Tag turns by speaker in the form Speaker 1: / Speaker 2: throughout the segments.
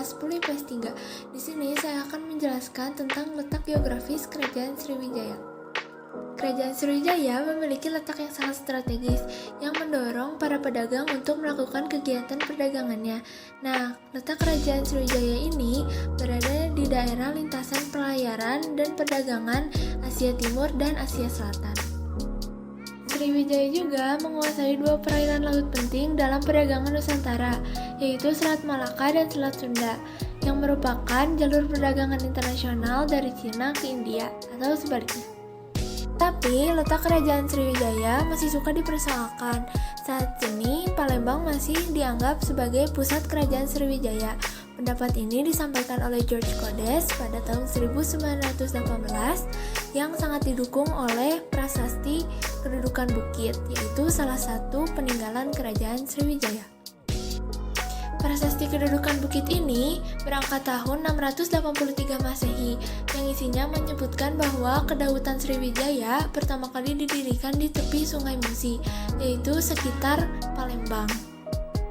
Speaker 1: kelas 10 IPS 3. Di sini saya akan menjelaskan tentang letak geografis Kerajaan Sriwijaya. Kerajaan Sriwijaya memiliki letak yang sangat strategis yang mendorong para pedagang untuk melakukan kegiatan perdagangannya. Nah, letak Kerajaan Sriwijaya ini berada di daerah lintasan pelayaran dan perdagangan Asia Timur dan Asia Selatan. Sriwijaya juga menguasai dua perairan laut penting dalam perdagangan Nusantara, yaitu Selat Malaka dan Selat Sunda, yang merupakan jalur perdagangan internasional dari Cina ke India atau sebaliknya. Tapi, letak Kerajaan Sriwijaya masih suka dipersoalkan. Saat ini, Palembang masih dianggap sebagai pusat Kerajaan Sriwijaya. Pendapat ini disampaikan oleh George Codes pada tahun 1918 yang sangat didukung oleh prasasti kedudukan bukit, yaitu salah satu peninggalan Kerajaan Sriwijaya. Prasasti kedudukan bukit ini berangkat tahun 683 Masehi, yang isinya menyebutkan bahwa kedaulatan Sriwijaya pertama kali didirikan di tepi Sungai Musi, yaitu sekitar Palembang.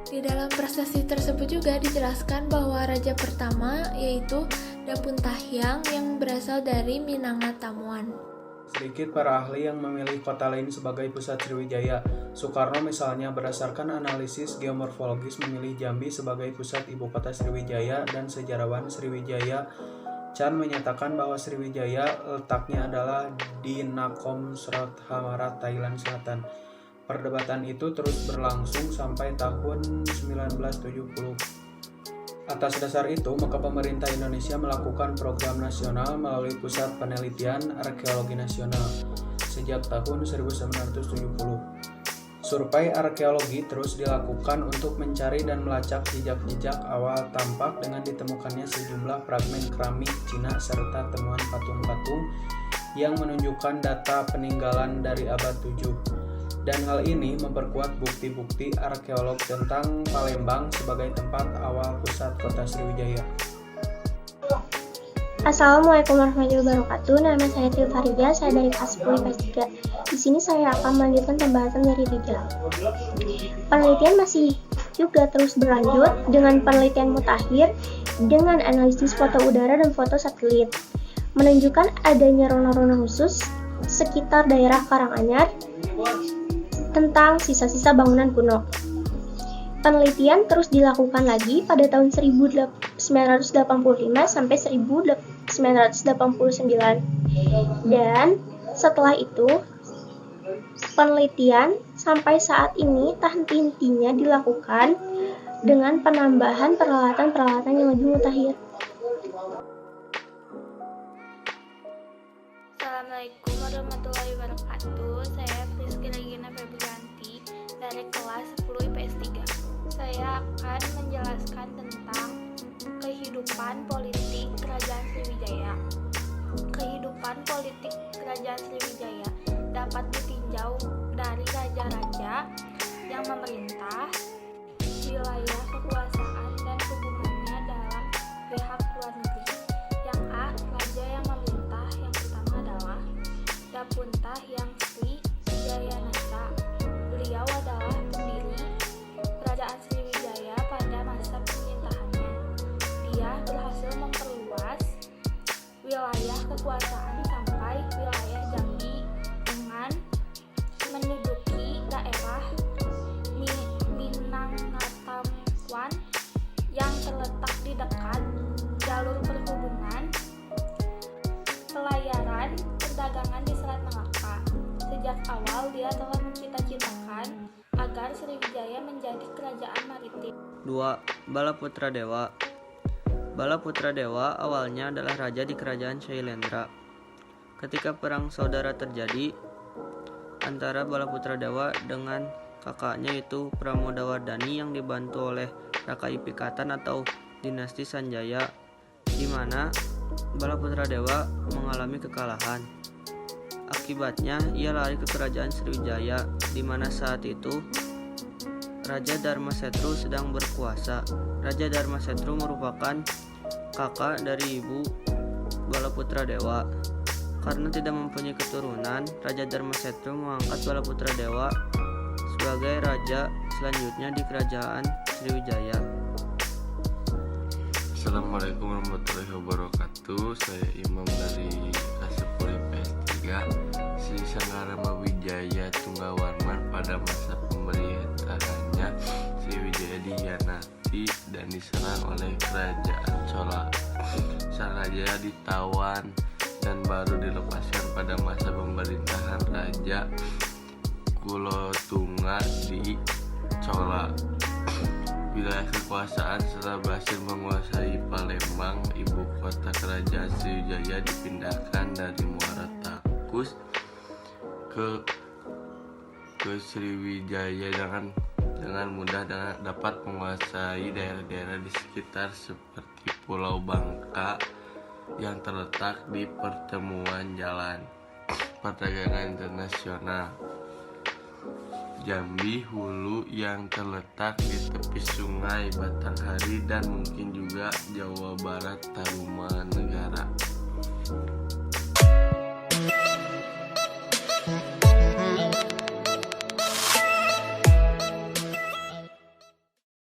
Speaker 1: Di dalam prasasti tersebut juga dijelaskan bahwa raja pertama yaitu Dapuntahyang yang berasal dari Minangkabau.
Speaker 2: Sedikit para ahli yang memilih kota lain sebagai pusat Sriwijaya. Soekarno misalnya berdasarkan analisis geomorfologis memilih Jambi sebagai pusat ibu kota Sriwijaya, dan sejarawan Sriwijaya Chan menyatakan bahwa Sriwijaya letaknya adalah di Nakhon Ratchasima, Thailand Selatan. Perdebatan itu terus berlangsung sampai tahun 1970. Atas dasar itu, maka pemerintah Indonesia melakukan program nasional melalui Pusat Penelitian Arkeologi Nasional sejak tahun 1970. Survei arkeologi terus dilakukan untuk mencari dan melacak jejak-jejak awal tampak dengan ditemukannya sejumlah fragmen keramik Cina serta temuan patung-patung yang menunjukkan data peninggalan dari abad 7. Dan hal ini memperkuat bukti-bukti arkeolog tentang Palembang sebagai tempat awal pusat kota Sriwijaya.
Speaker 3: Assalamualaikum warahmatullahi wabarakatuh. Nama saya Tri Faridya, saya dari kelas 10 IPS 3. Di sini saya akan melanjutkan pembahasan dari Rijal. Penelitian masih juga terus berlanjut dengan penelitian mutakhir dengan analisis foto udara dan foto satelit, menunjukkan adanya rona-rona khusus sekitar daerah Karanganyar tentang sisa-sisa bangunan kuno. Penelitian terus dilakukan lagi pada tahun 1985 sampai 1989. Dan setelah itu, penelitian sampai saat ini tak henti-hentinya dilakukan dengan penambahan peralatan-peralatan yang lebih mutakhir.
Speaker 4: Assalamualaikum warahmatullahi wabarakatuh. Saya Rizky Regina Febrianti dari kelas 10 IPS 3. Saya akan menjelaskan tentang kehidupan politik Kerajaan Sriwijaya. Kehidupan politik Kerajaan Sriwijaya dapat ditinjau dari raja-raja yang memerintah, wilayah kekuasaan dan hubungannya dalam pihak luar negeri. Yang A, raja yang memerintah yang pertama adalah Dapuntahyang Sri Jayanata. Beliau adalah pendiri Kerajaan Sriwijaya pada masa pemerintahannya. Dia berhasil memperluas wilayah kekuasaan sampai wilayah Jambi dengan menduduki daerah Minangkabau yang terletak di dekat jalur perhubungan pelayaran perdagangan di Selat Malaka. Sejak awal dia telah mencita-citakan agar Sriwijaya menjadi kerajaan maritim.
Speaker 5: 2. Balaputradewa. Balaputradewa awalnya adalah raja di kerajaan Shailendra. Ketika perang saudara terjadi antara Balaputradewa dengan kakaknya yaitu Pramodawardhani yang dibantu oleh Rakai Pikatan atau dinasti Sanjaya, di mana Balaputradewa mengalami kekalahan. Akibatnya ia lari ke kerajaan Sriwijaya, di mana saat itu Raja Dharmasetru sedang berkuasa. Raja Dharmasetru merupakan kakak dari ibu Balaputradewa. Karena tidak mempunyai keturunan, Raja Dharmasetru mengangkat Balaputradewa sebagai raja selanjutnya di kerajaan Sriwijaya.
Speaker 6: Assalamualaikum warahmatullahi wabarakatuh. Saya Imam dari kelas 10 IPS 3 Sri Sanggarama Wijaya Tunggawarman. Pada masa pemerintahannya Sriwijaya dikhianati dan diserang oleh kerajaan Chola. Sang raja ditawan dan baru dilepaskan pada masa pemerintahan Raja Kulotunga di Chola. Wilayah kekuasaan setelah berhasil menguasai Palembang, ibu kota kerajaan Sriwijaya dipindahkan dari Muara Takus ke Sriwijaya dengan mudah dan dapat menguasai daerah-daerah di sekitar seperti Pulau Bangka yang terletak di pertemuan jalan perdagangan internasional, Jambi Hulu yang terletak di tepi sungai Batanghari, dan mungkin juga Jawa Barat Tarumanegara.